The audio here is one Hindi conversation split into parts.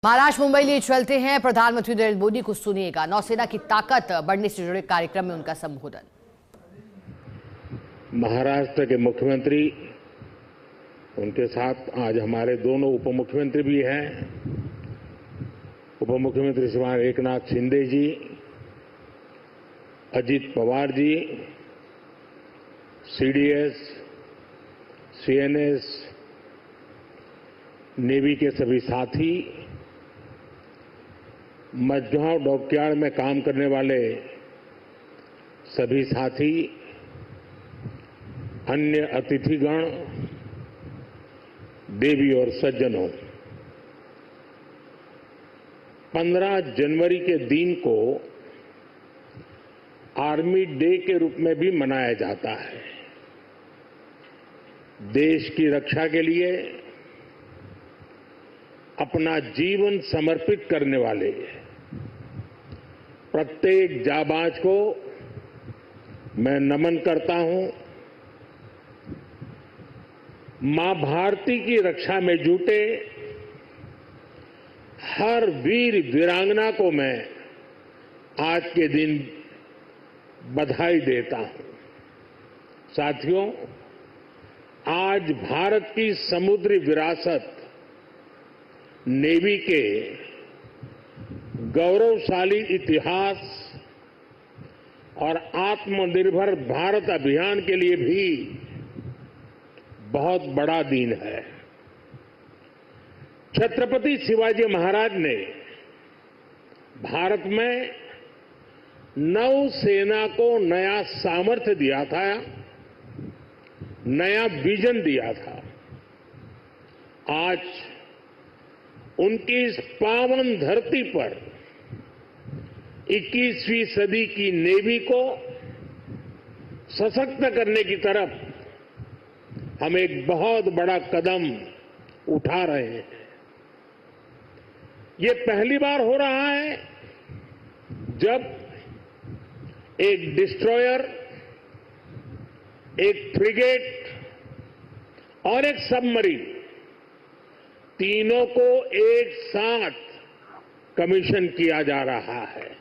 महाराष्ट्र मुंबई लिए चलते हैं। प्रधानमंत्री नरेंद्र मोदी को सुनिएगा। नौसेना की ताकत बढ़ने से जुड़े कार्यक्रम में उनका संबोधन। महाराष्ट्र के मुख्यमंत्री, उनके साथ आज हमारे दोनों उप मुख्यमंत्री भी हैं। उप मुख्यमंत्री श्रीमान एकनाथ शिंदे जी, Ajit Pawar ji, CDS, CNS, navy के सभी साथी, मझगांव डॉकयार्ड में काम करने वाले सभी साथी, अन्य अतिथिगण, देवी और सज्जनों, 15 जनवरी के दिन को आर्मी डे के रूप में भी मनाया जाता है। देश की रक्षा के लिए अपना जीवन समर्पित करने वाले प्रत्येक जाबाज को मैं नमन करता हूं। मां भारती की रक्षा में जुटे हर वीर वीरांगना को मैं आज के दिन बधाई देता हूं। साथियों, आज भारत की समुद्री विरासत, नेवी के गौरवशाली इतिहास और आत्मनिर्भर भारत अभियान के लिए भी बहुत बड़ा दिन है। छत्रपति शिवाजी महाराज ने भारत में नौसेना को नया सामर्थ्य दिया था, नया विजन दिया था। आज उनकी इस पावन धरती पर 21वीं सदी की नेवी को सशक्त करने की तरफ हम एक बहुत बड़ा कदम उठा रहे हैं। ये पहली बार हो रहा है जब एक डिस्ट्रॉयर, एक फ्रिगेट और एक सबमरीन, तीनों को एक साथ कमीशन किया जा रहा है।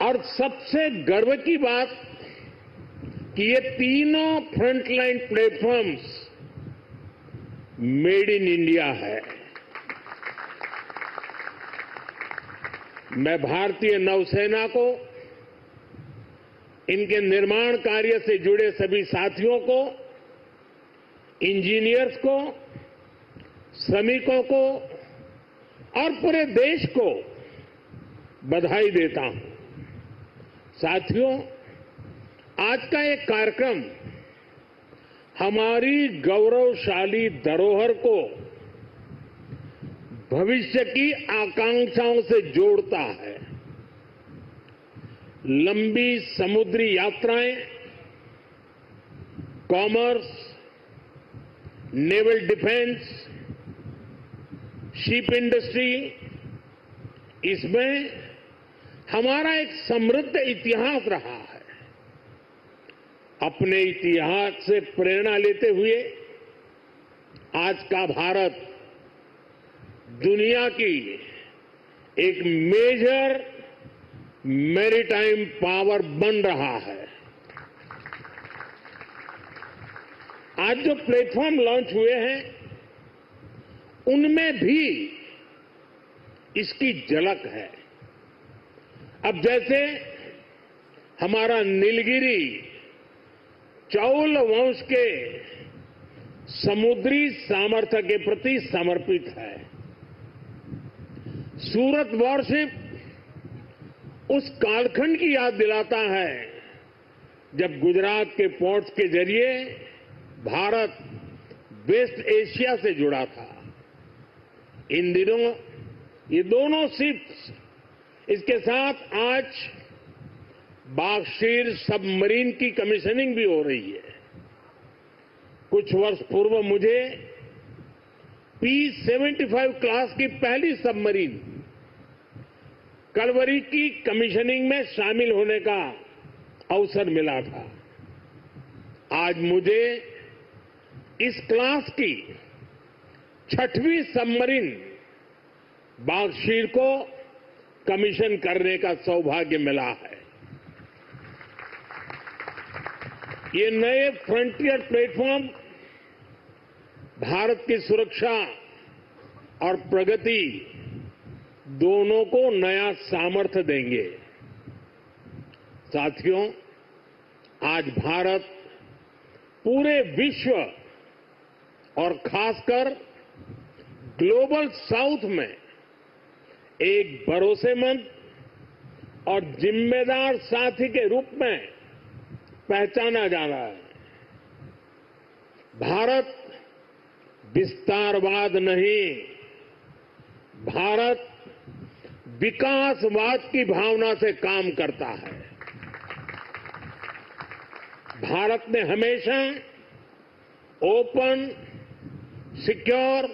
और सबसे गर्व की बात कि ये तीनों frontline platforms made in India है। मैं भारतीय नौसेना को, इनके निर्माण कार्य से जुड़े सभी साथियों को, इंजीनियर्स को, श्रमिकों को और पूरे देश को बधाई देता हूं। साथियों, आज का एक कार्यक्रम हमारी गौरवशाली धरोहर को भविष्य की आकांक्षाओं से जोड़ता है। लंबी समुद्री यात्राएं, commerce, naval defence, ship industry, इसमें हमारा एक समृद्ध इतिहास रहा है। अपने इतिहास से प्रेरणा लेते हुए आज का भारत दुनिया की एक मेजर मैरीटाइम पावर बन रहा है। आज जो प्लेटफॉर्म लॉन्च हुए हैं, उनमें भी इसकी झलक है। अब जैसे हमारा नीलगिरी चौल वंश के समुद्री सामर्थ्य के प्रति समर्पित है। सूरत वॉरशिप उस कालखंड की याद दिलाता है जब गुजरात के पोर्ट्स के जरिए भारत वेस्ट एशिया से जुड़ा था। इन दिनों ये दोनों शिप्स, इसके साथ आज बागशीर सबमरीन की कमीशनिंग भी हो रही है। कुछ वर्ष पूर्व मुझे P-75 क्लास की पहली सबमरीन कलवरी की कमीशनिंग में शामिल होने का अवसर मिला था। आज मुझे इस क्लास की 6वीं सबमरीन बागशीर को कमीशन करने का सौभाग्य मिला है। ये नए फ्रंटियर प्लेटफॉर्म भारत की सुरक्षा और प्रगति दोनों को नया सामर्थ्य देंगे। साथियों, आज भारत पूरे विश्व और खासकर ग्लोबल साउथ में एक भरोसेमंद और जिम्मेदार साथी के रूप में पहचाना जा रहा है। भारत विस्तारवाद नहीं, भारत विकासवाद की भावना से काम करता है। भारत ने हमेशा ओपन, सिक्योर,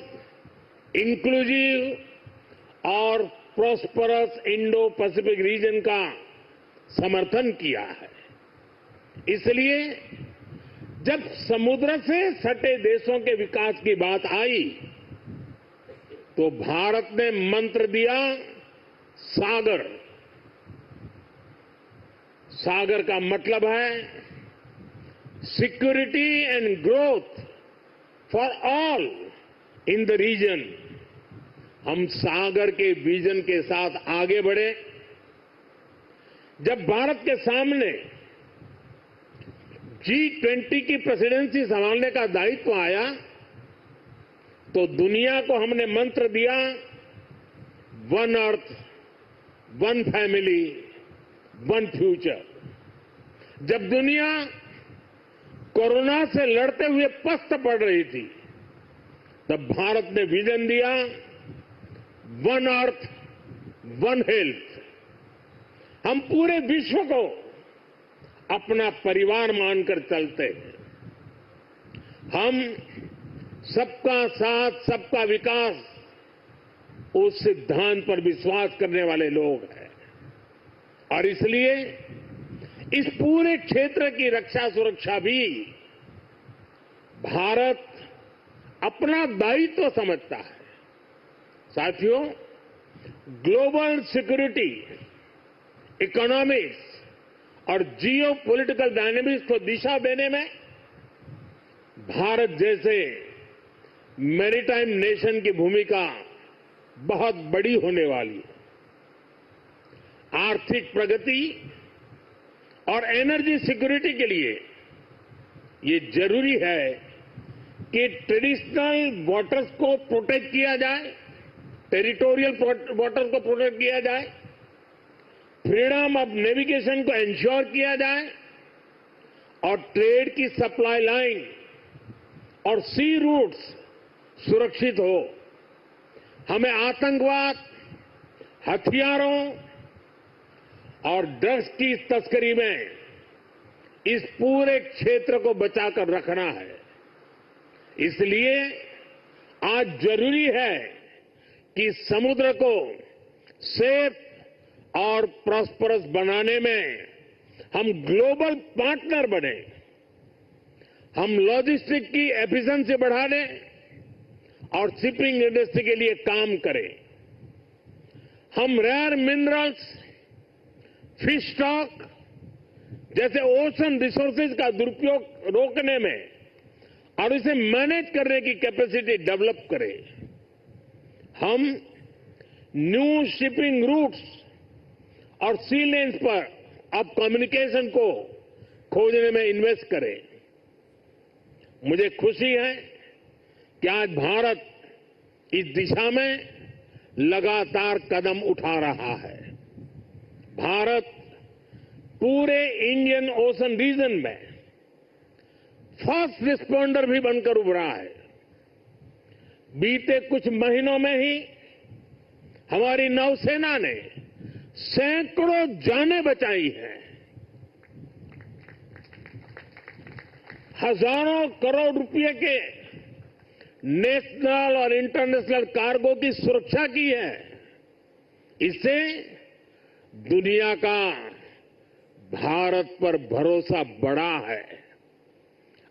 इंक्लूसिव और प्रॉस्परस इंडो पैसिफिक रीजन का समर्थन किया है। इसलिए जब समुद्र से सटे देशों के विकास की बात आई तो भारत ने मंत्र दिया सागर। सागर का मतलब है security and growth for all in the region. हम सागर के विजन के साथ आगे बढ़े। जब भारत के सामने G20 की प्रेसिडेंसी संभालने का दायित्व आया तो दुनिया को हमने मंत्र दिया one earth, one family, one future. जब दुनिया कोरोना से लड़ते हुए पस्त पड़ रही थी तब भारत ने विजन दिया वन अर्थ, वन हेल्थ। हम पूरे विश्व को अपना परिवार मानकर चलते हैं। हम सबका साथ, सबका विकास उस सिद्धांत पर विश्वास करने वाले लोग हैं और इसलिए इस पूरे क्षेत्र की रक्षा सुरक्षा भी भारत अपना दायित्व समझता है। साथियों, ग्लोबल सिक्योरिटी, इकोनॉमिक्स और जियो पॉलिटिकल डायनेमिक्स को दिशा देने में भारत जैसे मैरीटाइम नेशन की भूमिका बहुत बड़ी होने वाली है। आर्थिक प्रगति और एनर्जी सिक्योरिटी के लिए ये जरूरी है कि ट्रेडिशनल वाटर्स को प्रोटेक्ट किया जाए, टेरिटोरियल वाटर्स को प्रोटेक्ट किया जाए, फ्रीडम ऑफ नेविगेशन को इंश्योर किया जाए और ट्रेड की सप्लाई लाइन और सी रूट्स सुरक्षित हो। हमें आतंकवाद, हथियारों और ड्रग्स की तस्करी में इस पूरे क्षेत्र को बचाकर रखना है। इसलिए आज जरूरी है कि समुद्र को सेफ और प्रॉस्परस बनाने में हम ग्लोबल पार्टनर बने। हम लॉजिस्टिक की एफिशिएंसी बढ़ाने और शिपिंग इंडस्ट्री के लिए काम करें। हम रेयर मिनरल्स, फिश स्टॉक जैसे ओशन रिसोर्सेज का दुरुपयोग रोकने में और इसे मैनेज करने की कैपेसिटी डेवलप करें। हम न्यू शिपिंग रूट्स और सी लेन्स पर अब कम्युनिकेशन को खोजने में इन्वेस्ट करें। मुझे खुशी है कि आज भारत इस दिशा में लगातार कदम उठा रहा है। भारत पूरे इंडियन ओशन रीजन में फर्स्ट रिस्पॉन्डर भी बनकर उभरा है। बीते कुछ महीनों में ही हमारी नौसेना ने सैकड़ों जानें बचाई हैं। हजारों करोड़ रुपए के नेशनल और इंटरनेशनल कार्गो की सुरक्षा की है। इससे दुनिया का भारत पर भरोसा बढ़ा है,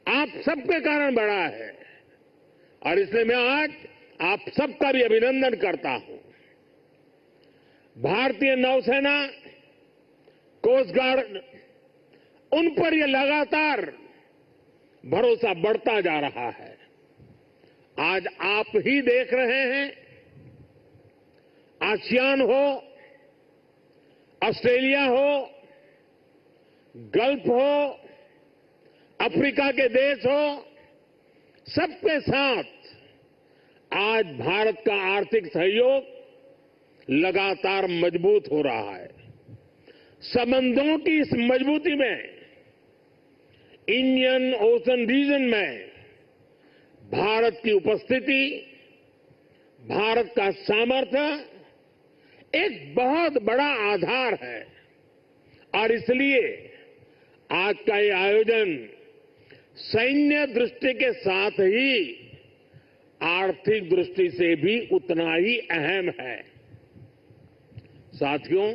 आप सबके कारण बढ़ा है और इसलिए मैं आज आप सबका भी अभिनंदन करता हूं। भारतीय नौसेना, कोस्ट गार्ड, उन पर यह लगातार भरोसा बढ़ता जा रहा है। आज आप ही देख रहे हैं, आसियान हो, ऑस्ट्रेलिया हो, गल्फ हो, अफ्रीका के देश हो, सबके साथ आज भारत का आर्थिक सहयोग लगातार मजबूत हो रहा है। संबंधों की इस मजबूती में इंडियन ओशन रीजन में भारत की उपस्थिति, भारत का सामर्थ्य एक बहुत बड़ा आधार है और इसलिए आज का ये आयोजन सैन्य दृष्टि के साथ ही आर्थिक दृष्टि से भी उतना ही अहम है। साथियों,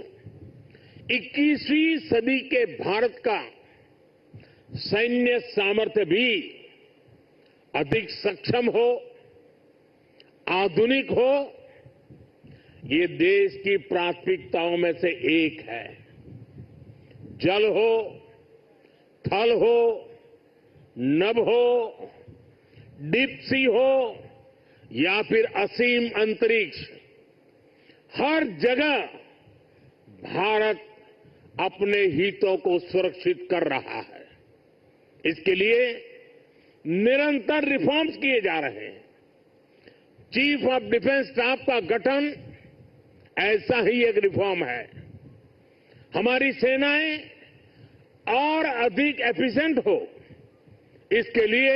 21वीं सदी के भारत का सैन्य सामर्थ्य भी अधिक सक्षम हो, आधुनिक हो, ये देश की प्राथमिकताओं में से एक है। जल हो, थल हो, नभ हो, डीप सी हो या फिर असीम अंतरिक्ष, हर जगह भारत अपने हितों को सुरक्षित कर रहा है। इसके लिए निरंतर रिफॉर्म्स किए जा रहे हैं। चीफ ऑफ डिफेंस स्टाफ का गठन ऐसा ही एक रिफॉर्म है। हमारी सेनाएं और अधिक एफिशिएंट हो, इसके लिए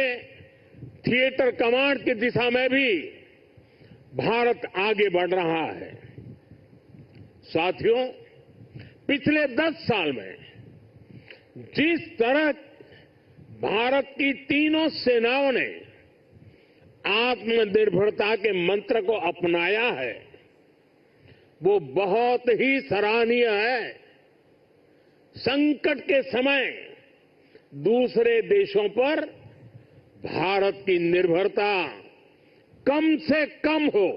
थिएटर कमांड की दिशा में भी भारत आगे बढ़ रहा है। साथियों, पिछले 10 साल में जिस तरह भारत की तीनों सेनाओं ने आत्मनिर्भरता के मंत्र को अपनाया है, वो बहुत ही सराहनीय है। संकट के समय दूसरे देशों पर भारत की निर्भरता कम से कम हो,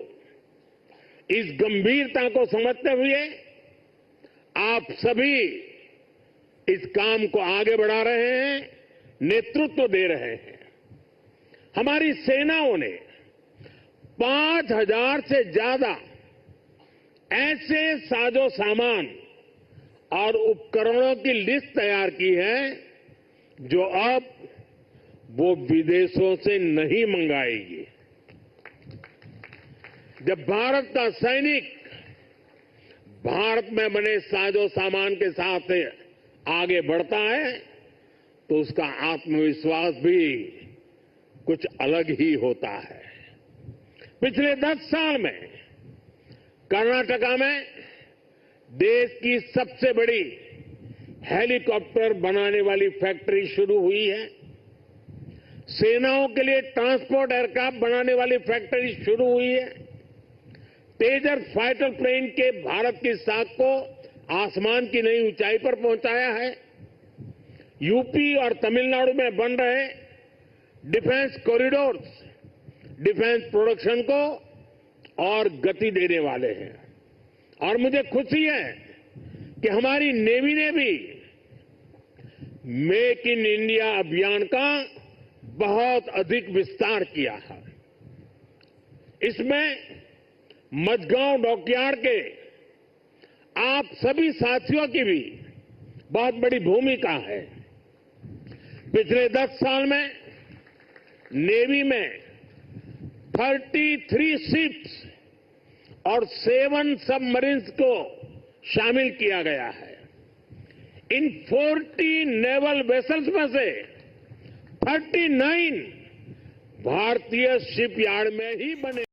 इस गंभीरता को समझते हुए आप सभी इस काम को आगे बढ़ा रहे हैं, नेतृत्व दे रहे हैं। हमारी सेनाओं ने 5,000 से ज्यादा ऐसे साजो सामान और उपकरणों की लिस्ट तैयार की है जो अब वो विदेशों से नहीं मंगाएगी। जब भारत का सैनिक भारत में बने साजो सामान के साथ आगे बढ़ता है तो उसका आत्मविश्वास भी कुछ अलग ही होता है। पिछले 10 साल में कर्नाटका में देश की सबसे बड़ी हेलीकॉप्टर बनाने वाली फैक्ट्री शुरू हुई है। सेनाओं के लिए ट्रांसपोर्ट एयरक्राफ्ट बनाने वाली फैक्ट्री शुरू हुई है। तेजस फाइटर प्लेन के भारत की साख को आसमान की नई ऊंचाई पर पहुंचाया है। यूपी और तमिलनाडु में बन रहे डिफेंस कॉरिडोर्स डिफेंस प्रोडक्शन को और गति देने वाले हैं। और मुझे खुशी है कि हमारी नेवी ने भी मेक इन इंडिया अभियान का बहुत अधिक विस्तार किया है। इसमें मझगांव डॉकयार्ड के आप सभी साथियों की भी बहुत बड़ी भूमिका है। पिछले 10 साल में नेवी में 33 शिप्स और 7 सबमरीन्स को शामिल किया गया है। इन 40 नेवल वेसल्स में से 39 भारतीय शिपयार्ड में ही बने।